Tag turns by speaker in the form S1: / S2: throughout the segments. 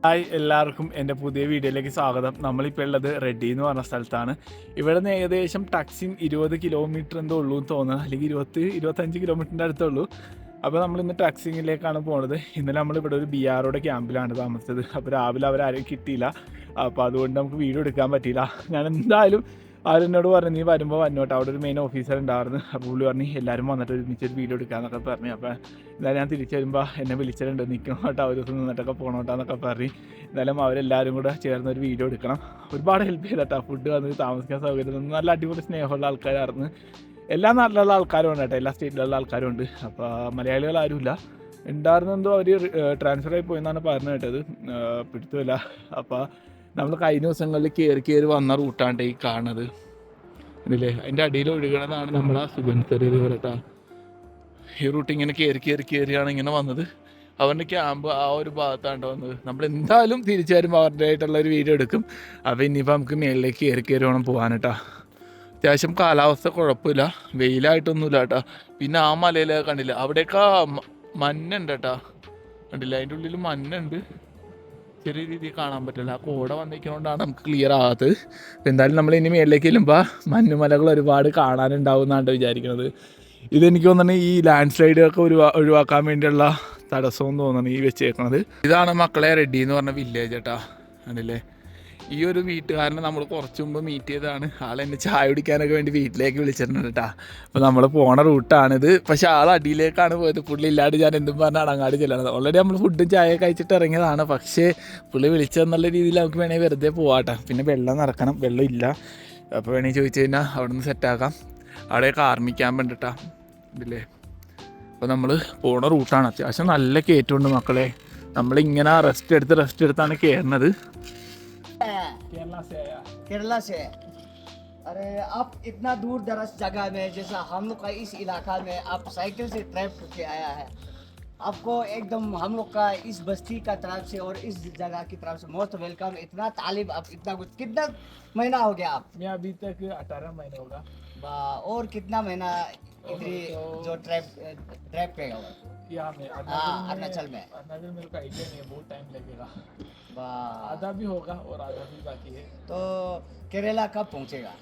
S1: Hi എല്ലാവർക്കും എൻ്റെ പുതിയ വീഡിയോയിലേക്ക് സ്വാഗതം. നമ്മളിപ്പോൾ ഉള്ളത് റെഡി എന്ന് പറഞ്ഞ സ്ഥലത്താണ്. ഇവിടെ നിന്ന് ഏകദേശം ടക്സിൻ 20 കിലോമീറ്റർ എന്തോ ഉള്ളൂ എന്ന് തോന്നുന്നത്, അല്ലെങ്കിൽ 20-25 കിലോമീറ്ററിൻ്റെ അടുത്തുള്ളൂ. അപ്പോൾ നമ്മളിന്ന് ടക്സിങ്ങിലേക്കാണ് പോകുന്നത്. ഇന്നലെ നമ്മളിവിടെ ഒരു BROയുടെ ക്യാമ്പിലാണ് താമസിച്ചത്. അപ്പോൾ രാവിലെ അവരാരെയും കിട്ടിയില്ല, അപ്പോൾ അതുകൊണ്ട് നമുക്ക് വീഡിയോ എടുക്കാൻ പറ്റിയില്ല. ഞാൻ എന്തായാലും അവരെന്നോട് പറഞ്ഞു നീ വരുമ്പോൾ വന്നോട്ടെ, അവിടെ ഒരു മെയിൻ ഓഫീസർ ഉണ്ടായിരുന്നു. അപ്പോൾ പുള്ളി പറഞ്ഞു എല്ലാവരും വന്നിട്ട് ഒരുമിച്ചൊരു വീഡിയോ എടുക്കാമെന്നൊക്കെ പറഞ്ഞു. അപ്പോൾ എന്തായാലും ഞാൻ തിരിച്ചു വരുമ്പോൾ എന്നെ വിളിച്ചിട്ടുണ്ട്, നിൽക്കണം കേട്ടോ, ഒരു ദിവസം നിന്നിട്ടൊക്കെ പോകണോട്ടാന്നൊക്കെ പറഞ്ഞു. എന്തായാലും അവരെല്ലാവരും കൂടെ ചേർന്ന് ഒരു വീഡിയോ എടുക്കണം. ഒരുപാട് ഹെൽപ്പ് ചെയ്തിട്ടാ, ഫുഡ് വന്ന് താമസിക്കാൻ സൗകര്യം, നല്ല അടിപൊളി സ്നേഹമുള്ള ആൾക്കാരായിരുന്നു. എല്ലാ നാട്ടിലുള്ള ആൾക്കാരും ഉണ്ട് കേട്ടോ, എല്ലാ സ്റ്റേറ്റിലുള്ള ആൾക്കാരും ഉണ്ട്. അപ്പോൾ മലയാളികൾ ആരുമില്ല ഉണ്ടായിരുന്നെന്തോ, അവർ ട്രാൻസ്ഫർ ആയി പോയെന്നാണ് പറഞ്ഞു കേട്ടത്, പിടുത്തമില്ല. അപ്പോൾ നമ്മൾ കഴിഞ്ഞ ദിവസങ്ങളിൽ കയറി വന്ന റൂട്ടാണ് ഈ കാണുന്നത്, ഇതില്ലേ അതിൻ്റെ അടിയിൽ ഒഴുകണതാണ് നമ്മളാ സുഗന്ധരി റിവർ കേട്ടോ. ഈ റൂട്ട് ഇങ്ങനെ കയറിയാണ് ഇങ്ങനെ വന്നത്. അവരുടെ ക്യാമ്പ് ആ ഒരു ഭാഗത്താണ് വന്നത്. നമ്മൾ എന്തായാലും തിരിച്ചു വരുമ്പോൾ അവരുടെ ആയിട്ടുള്ള ഒരു വീഡിയോ എടുക്കും. അപ്പോൾ ഇനിയിപ്പോൾ നമുക്ക് മേളിലേക്ക് കയറി വേണം പോകാൻ കേട്ടോ. അത്യാവശ്യം കാലാവസ്ഥ കുഴപ്പമില്ല, വെയിലായിട്ടൊന്നുമില്ല കേട്ടോ. പിന്നെ ആ മലയിലൊക്കെ കണ്ടില്ല, അവിടെയൊക്കെ മഞ്ഞുണ്ട് കേട്ടോ, കണ്ടില്ല അതിൻ്റെ ഉള്ളിൽ മഞ്ഞുണ്ട്, ചെറിയ രീതിയിൽ കാണാൻ പറ്റില്ല. ആ കോട വന്നിരിക്കുന്നതുകൊണ്ടാണ് നമുക്ക് ക്ലിയർ ആകാത്തത്. എന്തായാലും നമ്മൾ ഇനി മേളിലേക്ക് ചെല്ലുമ്പോൾ മഞ്ഞുമലകൾ ഒരുപാട് കാണാനുണ്ടാവും എന്നാണ് വിചാരിക്കുന്നത്. ഇതെനിക്ക് തോന്നുന്നു ഈ ലാൻഡ് സ്ലൈഡൊക്കെ ഒഴിവാക്കാൻ വേണ്ടിയുള്ള തടസ്സമെന്ന് തോന്നുന്നു ഈ വെച്ചേക്കണത്. ഇതാണ് മക്കളെ റെഡി എന്ന് പറഞ്ഞ വില്ലേജ് കേട്ടോ, കണ്ടില്ലേ. ഈ ഒരു വീട്ടുകാരനെ നമ്മൾ കുറച്ച് മുമ്പ് മീറ്റ് ചെയ്തതാണ്. ആളെന്നെ ചായ കുടിക്കാനൊക്കെ വേണ്ടി വീട്ടിലേക്ക് വിളിച്ചിട്ടുണ്ട് കേട്ടോ. അപ്പോൾ നമ്മൾ പോണ റൂട്ടാണിത്. പക്ഷേ ആൾ അടിയിലേക്കാണ് പോയത്. പുള്ളി ഇല്ലാണ്ട് ഞാൻ എന്തും പറഞ്ഞാൽ അങ്ങാട് ചെല്ലണത്. ഓൾറെഡി നമ്മൾ ഫുഡും ചായ കഴിച്ചിട്ട് ഇറങ്ങിയതാണ്. പക്ഷേ പുള്ളി വിളിച്ചതെന്നുള്ള രീതിയിൽ നമുക്ക് വേണമെങ്കിൽ വെറുതെ പോവാട്ടെ. പിന്നെ വെള്ളം നിറക്കണം, വെള്ളം ഇല്ല. അപ്പോൾ വേണമെങ്കിൽ ചോദിച്ചു കഴിഞ്ഞാൽ അവിടെ നിന്ന് സെറ്റാക്കാം. അവിടെയൊക്കെ ആർമി ക്യാമ്പ് ഉണ്ട് കേട്ടോ, ഇതില്ലേ. അപ്പോൾ നമ്മൾ പോണ റൂട്ടാണ്. അത്യാവശ്യം നല്ല കയറ്റമുണ്ട് മക്കളെ. നമ്മളിങ്ങനെ റെസ്റ്റ് എടുത്താണ് കയറുന്നത്.
S2: केरला से अरे आप इतना दूर दराज जगह में, जैसा हम लोग का इस इलाका में आप साइकिल से ट्रैप करके आया है, आपको एकदम हम लोग का इस बस्ती का तरफ से और इस जगह की तरफ से मोस्ट वेलकम। इतना तालिब, आप इतना कुछ, कितना महीना हो गया आप?
S1: मैं अभी तक 18 महीने होगा।
S2: और कितना महीना इधर जो ट्रैप पे होगा
S1: यहाँ में
S2: अरुणाचल में?
S1: अरुणाचल मेरे को आइडिया नहीं है, बहुत टाइम लगेगा। आधा भी होगा और आधा भी बाकी है।
S2: तो केरला कब पहुंचेगा?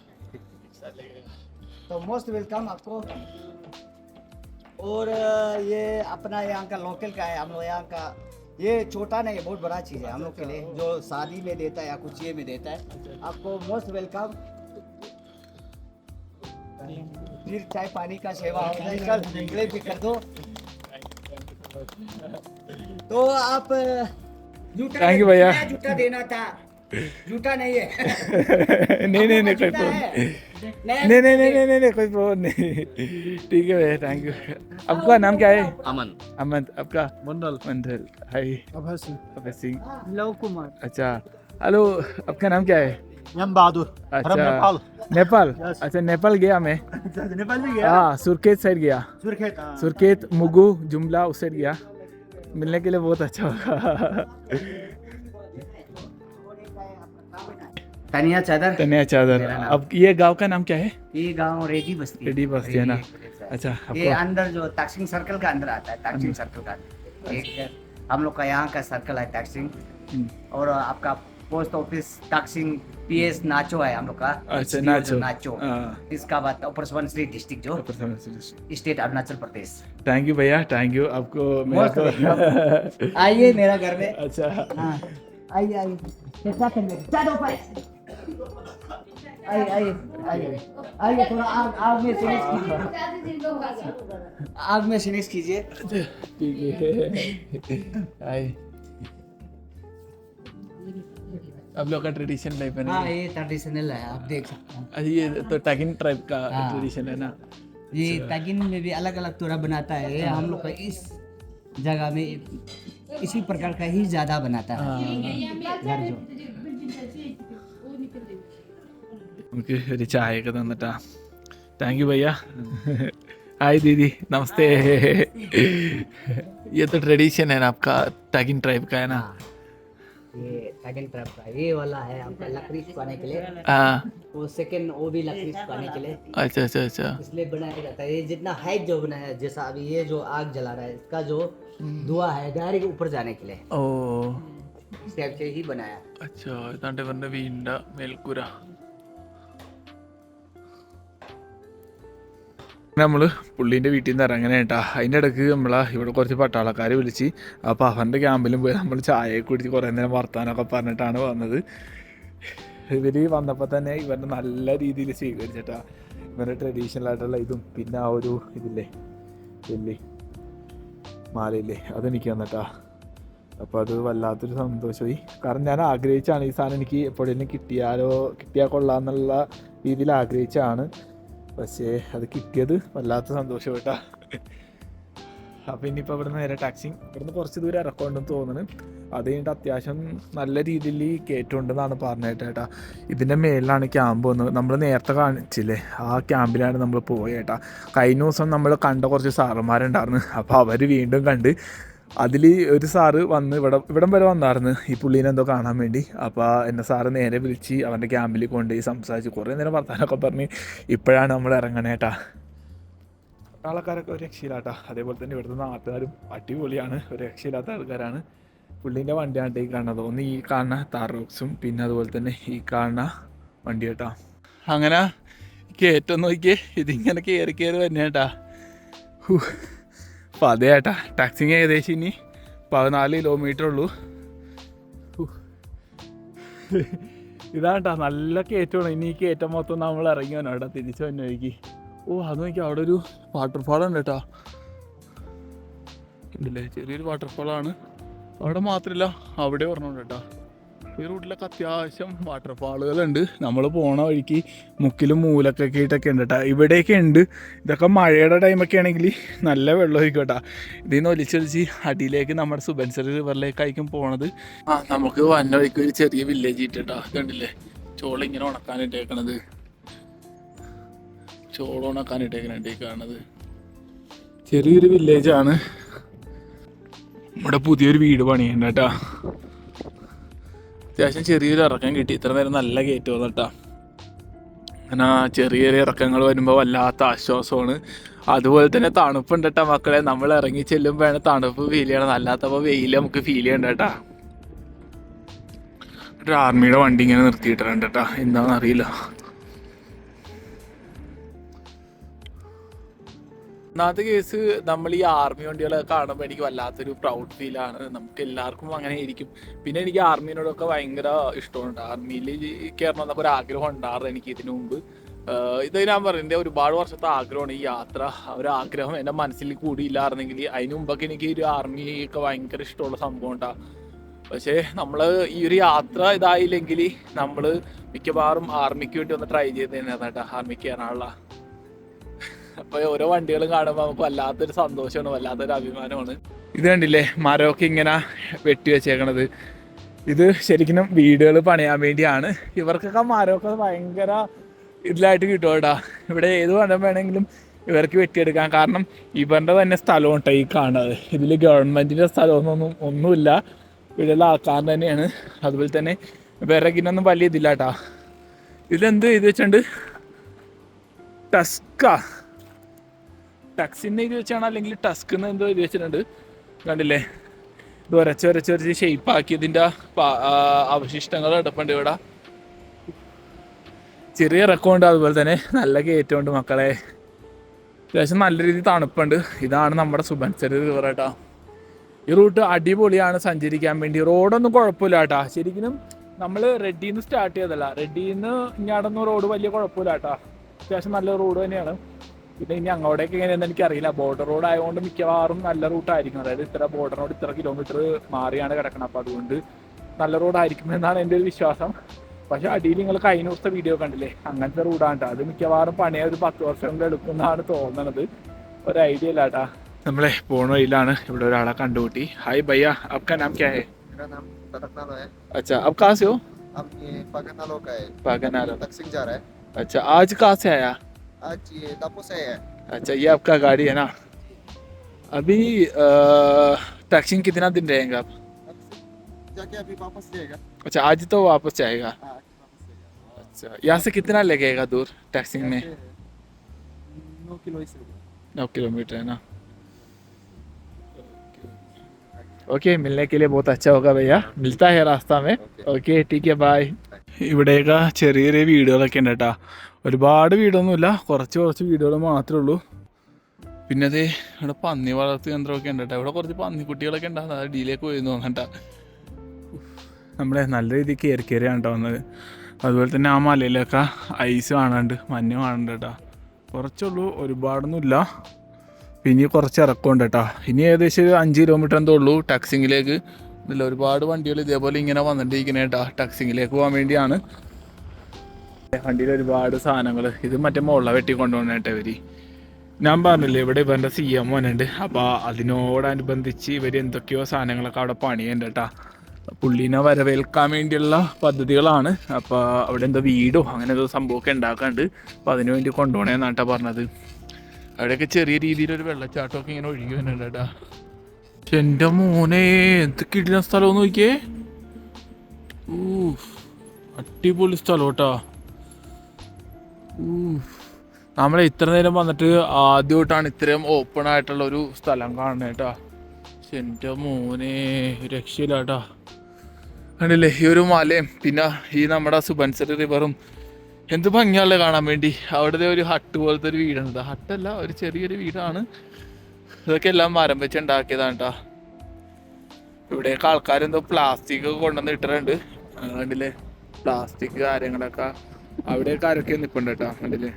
S1: लगेगा।
S2: तो मोस्ट वेलकम आपको। और ये अपना यहाँ का लोकल का है, हम लोग यहाँ का, ये छोटा नहीं, बहुत बड़ा चीज़ है हम लोग के लिए, जो शादी में देता है या कुछ ये में देता है। आपको मोस्ट वेलकम। फिर चाय पानी का सेवा होगा, भी कर दो। तो आप
S1: थैंक यू भैया।
S2: जूता देना था, जूता नहीं है।
S1: नहीं कोई प्रॉब्लम नहीं कोई प्रॉब्लम नहीं। ठीक है भैया, थैंक यू। आपका नाम क्या है? अमन। आपका? मंडल। हाय। अभय सिंह।
S2: लव कुमार।
S1: अच्छा, हेलो, आपका नाम क्या है?
S3: बहादुर।
S1: अच्छा, नेपाल। अच्छा, नेपाल गया मैं।
S3: नेपाल भी गया?
S1: हाँ, सुरखेत साइड गया।
S3: सुरखेत,
S1: मुगु, जुमला उस साइड गया। मिलने के लिए बहुत अच्छा होगा।
S2: तनिया चादर।
S1: अब ये गांव का नाम क्या है?
S2: ये गांव रेडी बस्ती
S1: है ना? अच्छा,
S2: ये अंदर जो टैक्सिंग सर्कल का अंदर आता है, टैक्सिंग सर्कल का एक हम लोग का यहाँ का सर्कल है टैक्सिंग। और आपका पोस्ट ऑफिस टैक्सिंग PS नाचो है हम लोग का।
S1: अच्छा, नाचो।
S2: इसका बाद अपर सुबनसिरी डिस्ट्रिक्ट जो state Arunachal Pradesh.
S1: Thank you भैया, थैंक यू आपको।
S2: आइए मेरा घर में।
S1: अच्छा,
S2: हाँ आइए आइए थोड़ा आग में फिनिश कीजिए, आग में फिनिश कीजिए।
S1: ठीक है। आप लोग का ट्रेडिशन लाइफ है ना?
S2: हाँ ये ट्रेडिशनल है, आप देख सकते हैं।
S1: अच्छा, ये तो टैगिन ट्राइब का ट्रेडिशन है ना?
S2: ये टैगिन में भी अलग अलग तोड़ा बनाता है। ये हम लोग का इस जगह में इसी प्रकार का ही ज्यादा बनाता है घर जो।
S1: നമുക്ക് ഒരു ചായയൊക്കെ തന്നിട്ടാ. താങ്ക് യു भैया। हाय दीदी, नमस्ते। ये तो ट्रेडिशन है ना आपका, टैगिन ट्राइब का है ना?
S2: ये टैगिन ट्राइब का ये वाला है आपका लकड़ी सुखाने के लिए।
S1: हाँ,
S2: वो सेकंड वो भी लकड़ी सुखाने के लिए।
S1: अच्छा।
S2: इसलिए बनाया जाता है। ये जितना हाइट जो बनाया है, जैसा अभी ये जो आग जला रहा है, इसका जो धुआं है डायरेक्ट ऊपर जाने के लिए।
S1: ओ,
S2: स्टेप से ही बनाया।
S1: അച്ഛാ ഇതാണ്ട് ഇവരുടെ വീടിൻ്റെ മേൽക്കൂര. നമ്മൾ പുള്ളീൻ്റെ വീട്ടിൽ നിന്ന് ഇറങ്ങണേ കേട്ടാ. അതിൻ്റെ ഇടയ്ക്ക് ഇവിടെ കുറച്ച് പട്ടാളക്കാർ വിളിച്ച്. അപ്പോൾ അവൻ്റെ ക്യാമ്പിലും പോയി നമ്മൾ ചായയൊക്കെ കുടിച്ച് കുറേ നേരം വർത്താനമൊക്കെ പറഞ്ഞിട്ടാണ് വന്നത്. ഇവർ വന്നപ്പോൾ തന്നെ ഇവരുടെ നല്ല രീതിയിൽ സ്വീകരിച്ചിട്ടാ. ഇവരുടെ ട്രഡീഷണൽ ആയിട്ടുള്ള ഇതും പിന്നെ ആ ഒരു ഇതില്ലേ വലിയ മാലയില്ലേ അതെനിക്ക് വന്നിട്ടാ. അപ്പോൾ അത് വല്ലാത്തൊരു സന്തോഷമായി. കാരണം ഞാൻ ആഗ്രഹിച്ചാണ് ഈ സാധനം എനിക്ക് എപ്പോഴെങ്കിലും കിട്ടിയാൽ കൊള്ളാമെന്നുള്ള രീതിയിൽ ആഗ്രഹിച്ചാണ്. പക്ഷേ അത് കിട്ടിയത് വല്ലാത്ത സന്തോഷം കേട്ടാ. അപ്പോൾ ഇനിയിപ്പോൾ ഇവിടെ നിന്ന് നേരെ ടാക്സി ഇവിടുന്ന് കുറച്ച് ദൂരം ഇറക്കമുണ്ടെന്ന് തോന്നുന്നു. അത് കഴിഞ്ഞിട്ട് അത്യാവശ്യം നല്ല രീതിയിൽ കയറ്റമുണ്ടെന്നാണ് പറഞ്ഞത് കേട്ടാ. ഇതിൻ്റെ മേലിലാണ് ക്യാമ്പ് വന്നത്. നമ്മൾ നേരത്തെ കാണിച്ചില്ലേ ആ ക്യാമ്പിലാണ് നമ്മൾ പോയേട്ടാ. കഴിഞ്ഞ ദിവസം നമ്മൾ കണ്ട കുറച്ച് സാറന്മാരുണ്ടായിരുന്നു. അപ്പോൾ അവർ വീണ്ടും കണ്ട്. അതിൽ ഒരു സാറ് വന്ന് ഇവിടം വരെ വന്നായിരുന്നു ഈ പുള്ളീനെ എന്തോ കാണാൻ വേണ്ടി. അപ്പോൾ എന്നെ സാറ് നേരെ വിളിച്ച് അവൻ്റെ ക്യാമ്പിൽ കൊണ്ടുപോയി സംസാരിച്ച് കുറേ നേരം വർത്താനമൊക്കെ പറഞ്ഞ് ഇപ്പോഴാണ് നമ്മൾ ഇറങ്ങണേട്ടാ. ആൾക്കാരൊക്കെ ഒരു രക്ഷയില്ലാട്ടാ. അതേപോലെ തന്നെ ഇവിടുത്തെ നാട്ടുകാരും അടിപൊളിയാണ്, ഒരു രക്ഷയില്ലാത്ത ആൾക്കാരാണ്. പുള്ളീൻ്റെ വണ്ടിയാണ് ഈ കാണുന്നത്. ഒന്ന് ഈ കാണുന്ന താറോക്സും പിന്നെ അതുപോലെ തന്നെ ഈ കാണുന്ന വണ്ടി കേട്ടാ. അങ്ങനെ കയറ്റം നോക്കിയേ ഇതിങ്ങനെ കയറി തന്നെ കേട്ടാ. അപ്പോൾ അതേ ഏട്ടാ ടാക്സിങ് ഏകദേശം ഇനി 14 കിലോമീറ്റർ ഉള്ളൂ. ഇതാണ്ടാ നല്ല കയറ്റമാണ്. ഇനി ഈ കയറ്റം മൊത്തം നമ്മൾ ഇറങ്ങി വന്നോ കേട്ടോ തിരിച്ചു വന്നേക്ക്. അത് നോക്കി അവിടെ ഒരു വാട്ടർഫാളുണ്ട് കേട്ടോ. ഉണ്ടല്ലേ ചെറിയൊരു വാട്ടർഫാളാണ്. അവിടെ മാത്രമല്ല അവിടെ പറഞ്ഞോണ്ട് കേട്ടോ. ഈ റൂട്ടിലൊക്കെ അത്യാവശ്യം വാട്ടർഫാളുകളുണ്ട്. നമ്മൾ പോണ വഴിക്ക് മുക്കിലും മൂലൊക്കെ ആയിട്ടൊക്കെ ഉണ്ട് കേട്ടോ. ഇവിടെയൊക്കെ ഉണ്ട്. ഇതൊക്കെ മഴയുടെ ടൈമൊക്കെ ആണെങ്കിൽ നല്ല വെള്ളം ഒഴിക്കോട്ടാ. ഇതിൽ നിന്ന് ഒലിച്ചൊലിച്ച് അടിയിലേക്ക് നമ്മുടെ സുബൻസറി റിവറിലേക്കായിരിക്കും പോണത്. നമുക്ക് വന്ന വഴിക്ക് ഒരു ചെറിയ വില്ലേജ് ഇട്ടാ. ഇതുണ്ടല്ലേ ചോളം ഇങ്ങനെ ഉണക്കാനിട്ടേക്കണത്. ചോളം ഉണക്കാനിട്ടേക്കണേ കാണുന്നത് ചെറിയൊരു വില്ലേജാണ്. ഇവിടെ പുതിയൊരു വീട് പണിയുണ്ട് കേട്ടാ. അത്യാവശ്യം ചെറിയൊരു ഇറക്കം കിട്ടി. ഇത്ര നേരം നല്ല കയറ്റം വന്നിട്ടാ. അങ്ങനെ ചെറിയ ചെറിയ ഇറക്കങ്ങൾ വരുമ്പോൾ വല്ലാത്ത ആശ്വാസമാണ്. അതുപോലെ തന്നെ തണുപ്പുണ്ട് കേട്ടാ മക്കളെ. നമ്മൾ ഇറങ്ങി ചെല്ലുമ്പോഴാണ് തണുപ്പ് ഫീൽ ചെയ്യണം. അല്ലാത്തപ്പോൾ വെയിൽ നമുക്ക് ഫീൽ ചെയ്യണ്ട കേട്ടാ. ഒരു ആർമിയുടെ വണ്ടി ഇങ്ങനെ നിർത്തിയിട്ടുണ്ട് കേട്ടാ. എന്താണെന്ന് അറിയില്ല. ഒന്നാമത്തെ കേസ് നമ്മൾ ഈ ആർമി വണ്ടികളൊക്കെ കാണുമ്പോൾ എനിക്ക് വല്ലാത്തൊരു പ്രൗഡ് ഫീലാണ്. നമുക്ക് എല്ലാവർക്കും അങ്ങനെ ആയിരിക്കും. പിന്നെ എനിക്ക് ആർമീനോടൊക്കെ ഭയങ്കര ഇഷ്ടമുണ്ട്. ആർമിയിൽ കയറണം എന്നൊക്കെ ഒരു ആഗ്രഹം ഉണ്ടായിരുന്നു എനിക്ക് ഇതിനു മുമ്പ്. ഇത് ഞാൻ പറയുന്നത് ഒരുപാട് വർഷത്തെ ആഗ്രഹമാണ് ഈ യാത്ര. ഒരു ആഗ്രഹം എൻ്റെ മനസ്സിൽ കൂടിയില്ലായിരുന്നെങ്കിൽ അതിന് മുമ്പൊക്കെ എനിക്ക് ഒരു ആർമിയൊക്കെ ഭയങ്കര ഇഷ്ടമുള്ള സംഭവം ഉണ്ടാകും. പക്ഷേ നമ്മൾ ഈ ഒരു യാത്ര ഇതായില്ലെങ്കിൽ നമ്മൾ മിക്കവാറും ആർമിക്ക് വേണ്ടി ഒന്ന് ട്രൈ ചെയ്ത് തന്നെയാണ് കേട്ടോ ആർമിക്ക് കയറാനുള്ള. അപ്പോൾ ഓരോ വണ്ടികളും കാണുമ്പോൾ നമുക്ക് വല്ലാത്തൊരു സന്തോഷമാണ്, വല്ലാത്തൊരു അഭിമാനമാണ്. ഇത് കണ്ടില്ലേ മരമൊക്കെ ഇങ്ങനെ വെട്ടി വെച്ചേക്കണത്. ഇത് ശരിക്കും വീടുകൾ പണിയാൻ വേണ്ടിയാണ്. ഇവർക്കൊക്കെ മരമൊക്കെ ഭയങ്കര ഇതിലായിട്ട് കിട്ടും കേട്ടോ. ഇവിടെ ഏത് മരം വേണമെങ്കിലും ഇവർക്ക് വെട്ടിയെടുക്കാം. കാരണം ഇവരുടെ തന്നെ സ്ഥലം കേട്ടോ ഈ കാണുന്നത്. ഇതിൽ ഗവൺമെൻറ്റിൻ്റെ ഒന്നുമില്ല. ഇവിടെയുള്ള ആൾക്കാർ തന്നെയാണ്. അതുപോലെ തന്നെ വിറകിനൊന്നും വലിയ ഇതില്ല കേട്ടോ. ഇതിലെന്ത് ഇത് വെച്ചിട്ടുണ്ട് ടക്സിൻ്റെ ഇത് വെച്ചാണ് അല്ലെങ്കിൽ ടസ്കെന്ന് എന്തോ ഇത് വെച്ചിട്ടുണ്ട്. കണ്ടില്ലേ ഇത് ഉരച്ച് ഷെയ്പ്പാക്കിയതിൻ്റെ അവശിഷ്ടങ്ങൾ എടുപ്പുണ്ട് ഇവിടെ. ചെറിയ ഇറക്കമുണ്ട്, അതുപോലെ തന്നെ നല്ല കയറ്റമുണ്ട് മക്കളെ. അത്യാവശ്യം നല്ല രീതിയിൽ തണുപ്പുണ്ട്. ഇതാണ് നമ്മുടെ സുബൻസരി റിവർ കേട്ടോ. ഈ റൂട്ട് അടിപൊളിയാണ് സഞ്ചരിക്കാൻ വേണ്ടി. റോഡൊന്നും കുഴപ്പമില്ല കേട്ടോ. ശരിക്കും നമ്മൾ റെഡിയിൽ നിന്ന് സ്റ്റാർട്ട് ചെയ്തല്ല, റെഡിയിൽ നിന്ന് ഇങ്ങാടൊന്നും റോഡ് വലിയ കുഴപ്പമില്ല കേട്ടോ. അത്യാവശ്യം നല്ല റോഡ് തന്നെയാണ്. പിന്നെ ഇനി അങ്ങോട്ടേക്ക് എങ്ങനെയാണെന്ന് എനിക്കറിയില്ല. ബോർഡർ റോഡ് ആയതുകൊണ്ട് മിക്കവാറും നല്ല റൂട്ടായിരിക്കും. അതായത് ഇത്ര ബോർഡറിനോട് ഇത്ര കിലോമീറ്റർ മാറിയാണ് കിടക്കണം. അപ്പോൾ അതുകൊണ്ട് നല്ല റോഡായിരിക്കും എന്നാണ് എൻ്റെ ഒരു വിശ്വാസം. പക്ഷേ അടിയിൽ നിങ്ങൾ കഴിഞ്ഞ ദിവസത്തെ വീഡിയോ കണ്ടില്ലേ, അങ്ങനത്തെ റോഡാണ് കേട്ടോ. അത് മിക്കവാറും പണിയ ഒരു 10 വർഷം കൊണ്ട് എടുക്കുന്നതാണ് തോന്നുന്നത്. ഒരു ഐഡിയ ഇല്ല കേട്ടാ. നമ്മളെ പോണ വഴിയിലാണ് ഇവിടെ ഒരാളെ കണ്ടുകൂട്ടി. ഹായ് ഭയ്യ, आपका नाम क्या है?
S4: मेरा नाम तड़क नालो है।
S1: अच्छा, अब कहाँ से हो?
S4: अब ये पागनालो का है।
S1: पागनालो।
S4: तकसिंग जा रहा है।
S1: अच्छा, आज कहाँ से आया?
S4: आज ये दापो से है।
S1: अच्छा, ये आपका गाड़ी है ना? अभी टैक्सिंग कितना दिन रहेगा आप?
S4: जाके अभी वापस जाएगा।
S1: अच्छा, आज तो वापस जाएगा।
S4: हाँ, आज वापस जाएगा।
S1: अच्छा, यहाँ से कितना लगेगा दूर टैक्सिंग में?
S4: 9 किलो से
S1: 9 किलोमीटर है ना. ओके मिलने के लिए बहुत अच्छा होगा भैया मिलता है रास्ता में ओके ठीक है बाय ഇവിടെയൊക്കെ ചെറിയ ചെറിയ വീടുകളൊക്കെ ഉണ്ട് കേട്ടോ ഒരുപാട് വീടൊന്നുമില്ല കുറച്ച് വീടുകൾ മാത്രമേ ഉള്ളൂ പിന്നെ അതേ ഇവിടെ പന്നി വളർത്ത് കേന്ദ്രമൊക്കെ ഉണ്ട് കേട്ടോ ഇവിടെ കുറച്ച് പന്നിക്കുട്ടികളൊക്കെ ഉണ്ടാകും അത് അടിയിലേക്ക് പോയി തോന്നണ്ട നമ്മളെ നല്ല രീതിക്ക് കയറിയാണ് കേട്ടോ വന്നത് അതുപോലെ തന്നെ ആ മലയിലൊക്കെ ഐസ് കാണാണ്ട് മഞ്ഞ് കാണുന്നുണ്ട് കേട്ടോ കുറച്ചുള്ളൂ ഒരുപാടൊന്നുമില്ല പിന്നെ കുറച്ച് ഇറക്കമുണ്ട് കേട്ടോ ഇനി ഏകദേശം ഒരു 5 കിലോമീറ്റർ എന്തോ ഉള്ളൂ ടക്സിങ്ങിലേക്ക് ഇതിൽ ഒരുപാട് വണ്ടികൾ ഇതേപോലെ ഇങ്ങനെ വന്നിട്ടിരിക്കുന്നത് കേട്ടോ ടക്സിങ്ങിലേക്ക് പോകാൻ വേണ്ടിയാണ് വണ്ടിയിൽ ഒരുപാട് സാധനങ്ങൾ ഇത് മറ്റേ മുള വെട്ടി കൊണ്ടുപോകണ കേട്ടോ ഇവർ ഞാൻ പറഞ്ഞില്ലേ ഇവിടെ ഇവരുടെ CM വന്നിട്ടുണ്ട് അപ്പോൾ അതിനോടനുബന്ധിച്ച് ഇവർ എന്തൊക്കെയോ സാധനങ്ങളൊക്കെ അവിടെ പണിയുണ്ട് കേട്ടോ പുള്ളീനെ വരവേൽക്കാൻ വേണ്ടിയുള്ള പദ്ധതികളാണ് അപ്പോൾ അവിടെ എന്തോ വീടോ അങ്ങനെ എന്തോ സംഭവമൊക്കെ ഉണ്ടാക്കാണ്ട് അപ്പോൾ അതിനു വേണ്ടി കൊണ്ടുപോകണേന്നാണ് കേട്ടോ പറഞ്ഞത് അവിടെയൊക്കെ ചെറിയ രീതിയിലൊരു വെള്ളച്ചാട്ടമൊക്കെ ഇങ്ങനെ ഒഴുകി വരുന്നുണ്ട് കേട്ടോ എൻ്റെ മോനെ എന്തൊക്കെ ഇടുന്ന സ്ഥലം നോക്കിയേ അടിപൊളി സ്ഥലം കേട്ടോ നമ്മളെ ഇത്ര നേരം വന്നിട്ട് ആദ്യമായിട്ടാണ് ഇത്രയും ഓപ്പൺ ആയിട്ടുള്ള ഒരു സ്ഥലം കാണുന്നത് കേട്ടോ എൻ്റെ മോനെ രക്ഷയില്ല കേട്ടോ കണ്ടില്ലേ ഈ ഒരു മലയും പിന്നെ ഈ നമ്മുടെ സുബൻസരി റിവറും എന്ത് ഭംഗിയാണല്ലേ കാണാൻ വേണ്ടി അവിടുത്തെ ഒരു ഹട്ട് പോലത്തെ ഒരു വീടാണ് ഹട്ടല്ല ഒരു ചെറിയൊരു വീടാണ് ഇതൊക്കെ എല്ലാം മരം വെച്ച് ഉണ്ടാക്കിയതാണ് കേട്ടോ ഇവിടെയൊക്കെ ആൾക്കാരെന്തോ പ്ലാസ്റ്റിക് ഒക്കെ കൊണ്ടുവന്ന് ഇട്ടിട്ടുണ്ട് കണ്ടില്ലേ പ്ലാസ്റ്റിക് കാര്യങ്ങളൊക്കെ അവിടെയൊക്കെ ആരൊക്കെ നിൽപ്പുണ്ട് കേട്ടോ കണ്ടില്ലേ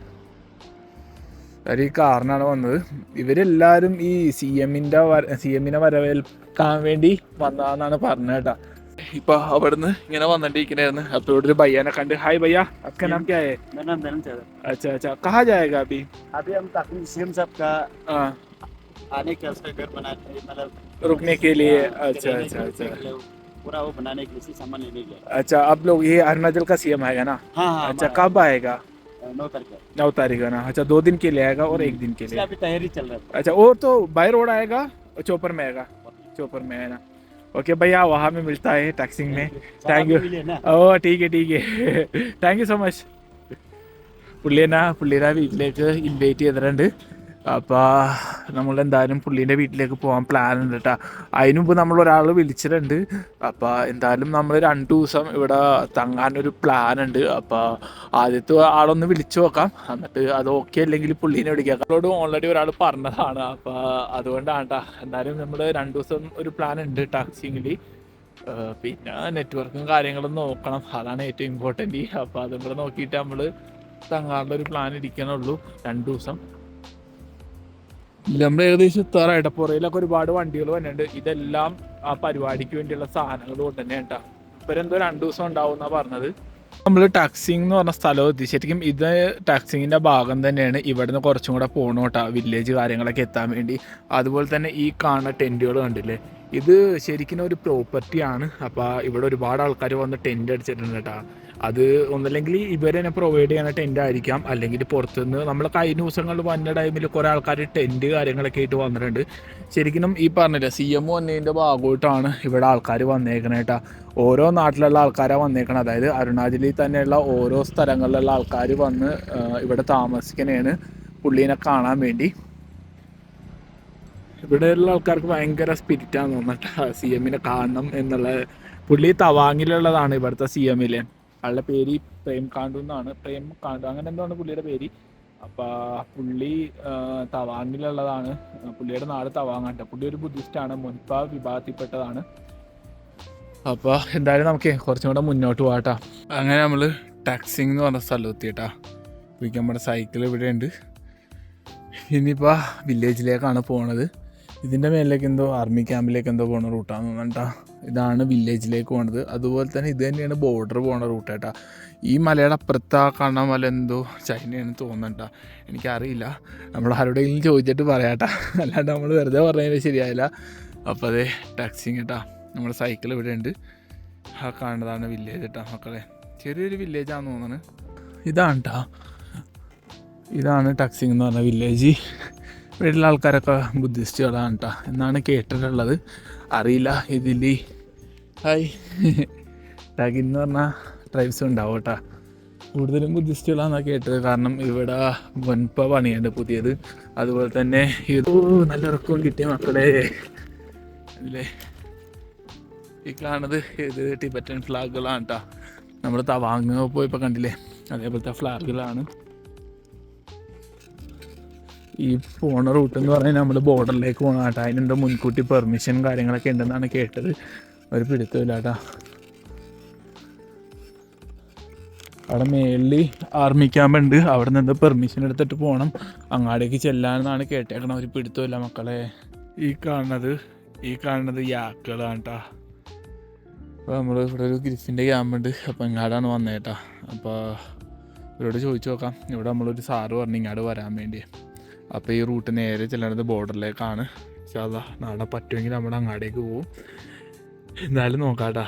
S1: ഈ കാറിനാണ് വന്നത് ഇവരെല്ലാവരും ഈ CMനെ വരവേൽക്കാൻ വേണ്ടി വന്നതാന്നാണ് പറഞ്ഞത് കേട്ടോ ഇപ്പൊ അവിടുന്ന് ഇങ്ങനെ വന്നിട്ടിരിക്കണായിരുന്നു അപ്പൊ ഇവിടെ ഒരു ഭയ്യാനെ കണ്ട് ഹായ് ഭയ്യ आपका नाम क्या है
S3: मेरा नाम धनंजय है।
S1: अच्छा कहाँ जाएगा अभी
S3: अभी हम तकरीबन CM साहब का
S1: हाँ
S3: आने का उसका घर बनाने मतलब
S1: रुकने के लिए अच्छा
S3: रहने
S1: अच्छा
S3: के
S1: अच्छा
S3: लिए पूरा वो बनाने के लिए सामान लेने गया।
S1: अच्छा आप लोग ये अरुणाचल का CM आएगा ना
S3: हाँ हाँ
S1: अच्छा कब आएगा
S3: 9 तारीख
S1: 9 तारीख है ना अच्छा 2 दिन के लिए आएगा और 1 दिन के
S3: इसका
S1: लिए
S3: अभी तैयारी चल रहा है।
S1: अच्छा और तो बाय रोड आएगा चौपर में आएगा चौपर में है ना ओके भैया वहाँ में मिलता है टैक्सिंग में थैंक यू
S3: मिले ना
S1: ഓ ठीक है താങ്ക് യു സോ മച്ച് പുള്ളിയുടെ വീട്ടിലേക്ക് ഇൻവൈറ്റ് ചെയ്തിട്ടുണ്ട് അപ്പോൾ നമ്മളെന്തായാലും പുള്ളീൻ്റെ വീട്ടിലേക്ക് പോകാൻ പ്ലാൻ ഉണ്ട് കേട്ടോ അതിന് മുമ്പ് നമ്മളൊരാൾ വിളിച്ചിട്ടുണ്ട് അപ്പോൾ എന്തായാലും നമ്മൾ 2 ദിവസം ഇവിടെ തങ്ങാനൊരു പ്ലാൻ ഉണ്ട് അപ്പോൾ ആദ്യത്തെ ആളൊന്ന് വിളിച്ചു നോക്കാം എന്നിട്ട് അത് ഓക്കെ അല്ലെങ്കിൽ പുള്ളീനെ വിളിക്കാം നമ്മളോട് ഓൾറെഡി ഒരാൾ പറഞ്ഞതാണ് അപ്പോൾ അതുകൊണ്ടാണ് കേട്ടോ എന്തായാലും നമ്മൾ 2 ദിവസം ഒരു പ്ലാൻ ഉണ്ട് ടാക്സിങ്ങിൽ പിന്നെ നെറ്റ്വർക്കും കാര്യങ്ങളും നോക്കണം അതാണ് ഏറ്റവും ഇമ്പോർട്ടൻറ്റ് അപ്പോൾ അതും കൂടെ നോക്കിയിട്ട് നമ്മൾ തങ്ങാനുള്ള ഒരു പ്ലാൻ ഇരിക്കണുള്ളൂ 2 ദിവസം നമ്മൾ ഏകദേശം എത്താറായിട്ട് പുറയിലൊക്കെ ഒരുപാട് വണ്ടികൾ വന്നിട്ടുണ്ട് ഇതെല്ലാം ആ പരിപാടിക്ക് വേണ്ടിയുള്ള സാധനങ്ങൾ കൊണ്ട് തന്നെ കേട്ടോ ഇവരെന്തോ 2 ദിവസം ഉണ്ടാവും എന്നാണ് പറഞ്ഞത് നമ്മൾ ടാക്സിങ് എന്ന് പറഞ്ഞ സ്ഥലം എത്തി ശരിക്കും ഇത് ടാക്സിങ്ങിൻ്റെ ഭാഗം തന്നെയാണ് ഇവിടുന്ന് കുറച്ചും കൂടെ പോകണം കേട്ടോ വില്ലേജ് കാര്യങ്ങളൊക്കെ എത്താൻ വേണ്ടി അതുപോലെ തന്നെ ഈ കാണുന്ന ടെൻറ്റുകൾ കണ്ടില്ലേ ഇത് ശരിക്കും ഒരു പ്രോപ്പർട്ടിയാണ് അപ്പോൾ ഇവിടെ ഒരുപാട് ആൾക്കാർ വന്ന് ടെൻറ്റ് അടിച്ചിട്ടുണ്ട് കേട്ടോ അത് ഒന്നല്ലെങ്കിൽ ഇവർ തന്നെ പ്രൊവൈഡ് ചെയ്യുന്ന ടെൻ്റ് ആയിരിക്കാം അല്ലെങ്കിൽ പുറത്തുനിന്ന് നമ്മൾ കഴിഞ്ഞ ദിവസങ്ങളിൽ വന്ന ടൈമിൽ കുറേ ആൾക്കാർ ടെൻറ്റ് കാര്യങ്ങളൊക്കെ ആയിട്ട് വന്നിട്ടുണ്ട് ശരിക്കും ഈ പറഞ്ഞില്ല CM വന്നതിൻ്റെ ഭാഗമായിട്ടാണ് ഇവിടെ ആൾക്കാർ വന്നേക്കണേ കേട്ടോ ഓരോ നാട്ടിലുള്ള ആൾക്കാരാണ് വന്നേക്കണം അതായത് അരുണാചലിൽ തന്നെയുള്ള ഓരോ സ്ഥലങ്ങളിലുള്ള ആൾക്കാർ വന്ന് ഇവിടെ താമസിക്കണേണ് പുള്ളീനെ കാണാൻ വേണ്ടി ഇവിടെയുള്ള ആൾക്കാർക്ക് ഭയങ്കര സ്പിരിറ്റാന്ന് തോന്നിട്ട് CMനെ കാണണം എന്നുള്ള പുള്ളി തവാങ്ങിലുള്ളതാണ് ഇവിടുത്തെ CMൽ ആളുടെ പേര് പ്രേം കാണ്ടു എന്നാണ് പ്രേം കാണ്ടു അങ്ങനെ എന്താണ് പുള്ളിയുടെ പേര് അപ്പോൾ പുള്ളി തവാങ്ങിലുള്ളതാണ് പുള്ളിയുടെ നാട് തവാങ്ങാട്ട പുള്ളി ഒരു ബുദ്ധിസ്റ്റാണ് മുൻപ വിഭാഗത്തിൽപ്പെട്ടതാണ് അപ്പോൾ എന്തായാലും നമുക്ക് കുറച്ചും കൂടെ മുന്നോട്ട് പോകാട്ടോ അങ്ങനെ നമ്മൾ ടാക്സിങ് എന്ന് പറഞ്ഞ സ്ഥലം എത്തിയിട്ടാ നമ്മുടെ സൈക്കിൾ ഇവിടെ ഉണ്ട് ഇനിയിപ്പോൾ വില്ലേജിലേക്കാണ് പോണത് ഇതിൻ്റെ മേലിലേക്ക് എന്തോ ആർമി ക്യാമ്പിലേക്ക് എന്തോ പോകുന്ന റൂട്ടാന്ന് തോന്നണ്ടാ ഇതാണ് വില്ലേജിലേക്ക് പോണത് അതുപോലെ തന്നെ ഇത് തന്നെയാണ് ബോർഡർ പോകുന്ന റൂട്ട് കേട്ടാ ഈ മലയുടെ അപ്പുറത്താ കാണാൻ മല എന്തോ ചൈനയാണ് തോന്നണ്ട എനിക്കറിയില്ല നമ്മൾ ആരോടെങ്കിലും ചോദിച്ചിട്ട് പറയാട്ടാ അല്ലാണ്ട് നമ്മൾ വെറുതെ പറഞ്ഞതിന് ശരിയായില്ല അപ്പോൾ അതേ ടാക്സിങ് കേട്ടാ നമ്മുടെ സൈക്കിൾ ഇവിടെ ഉണ്ട് ആ കാണുന്നതാണ് വില്ലേജ് കേട്ടാ മക്കളെ ചെറിയൊരു വില്ലേജാണെന്ന് തോന്നുന്നത് ഇതാണ് കേട്ടോ ഇതാണ് ടാക്സിങ് എന്ന് പറഞ്ഞ വില്ലേജ് വീട്ടിലെ ആൾക്കാരൊക്കെ ബുദ്ധിസ്റ്റുകളാണ് കേട്ടോ എന്നാണ് കേട്ടിട്ടുള്ളത് അറിയില്ല ഇതിൽ ഹായ് ടാഗിൻ എന്ന് പറഞ്ഞാൽ ട്രൈബ്സ് ഉണ്ടാവും കേട്ടോ കൂടുതലും ബുദ്ധിസ്റ്റുകളാണെന്നാണ് കേട്ടത് കാരണം ഇവിടെ വൻപ പണിയുണ്ട് പുതിയത് അതുപോലെ തന്നെ ഇത് നല്ല ഇറക്കവും കിട്ടിയ മക്കളെ അല്ലേ ഈ കാണുന്നത് ഇത് ടിബറ്റൻ ഫ്ലാഗുകളാണ് കേട്ടോ. നമ്മൾ തവാങ് പോയപ്പോൾ കണ്ടില്ലേ, അതേപോലത്തെ ഫ്ലാഗുകളാണ്. ഈ പോണ റൂട്ട് എന്ന് പറഞ്ഞാൽ നമ്മൾ ബോർഡറിലേക്ക് പോകണം കേട്ടോ. അതിനെന്തോ മുൻകൂട്ടി പെർമിഷൻ കാര്യങ്ങളൊക്കെ ഉണ്ടെന്നാണ് കേട്ടത്. ഒരു പിടുത്തമില്ല കേട്ടോ. അവിടെ മേളിൽ ആർമി ക്യാമ്പ് ഉണ്ട്, അവിടെ നിന്ന് പെർമിഷൻ എടുത്തിട്ട് പോകണം അങ്ങാടേക്ക് ചെല്ലാനെന്നാണ് കേട്ടേക്കണം. ഒരു പിടുത്തമില്ല മക്കളെ. ഈ കാണുന്നത് യാക്കുകളാണ് കേട്ടോ. അപ്പോൾ നമ്മൾ ഇവിടെ ഒരു ഗ്രിഫിൻ്റെ ക്യാമ്പുണ്ട്, അപ്പോൾ ഇങ്ങാടാണ് വന്നേട്ടാ. അപ്പോൾ ഇവരോട് ചോദിച്ചു നോക്കാം. ഇവിടെ നമ്മളൊരു സാറ് പറഞ്ഞു ഇങ്ങോട്ട് വരാൻ വേണ്ടി. അപ്പോൾ ഈ റൂട്ട് നേരെ ചെല്ലുന്നത് ബോർഡറിലേക്കാണ്. ഇൻഷാ അല്ലാഹ് നാളെ പറ്റുമെങ്കിൽ നമ്മൾ അങ്ങാടേക്ക് പോകും. എന്തായാലും നോക്കാം കേട്ടോ.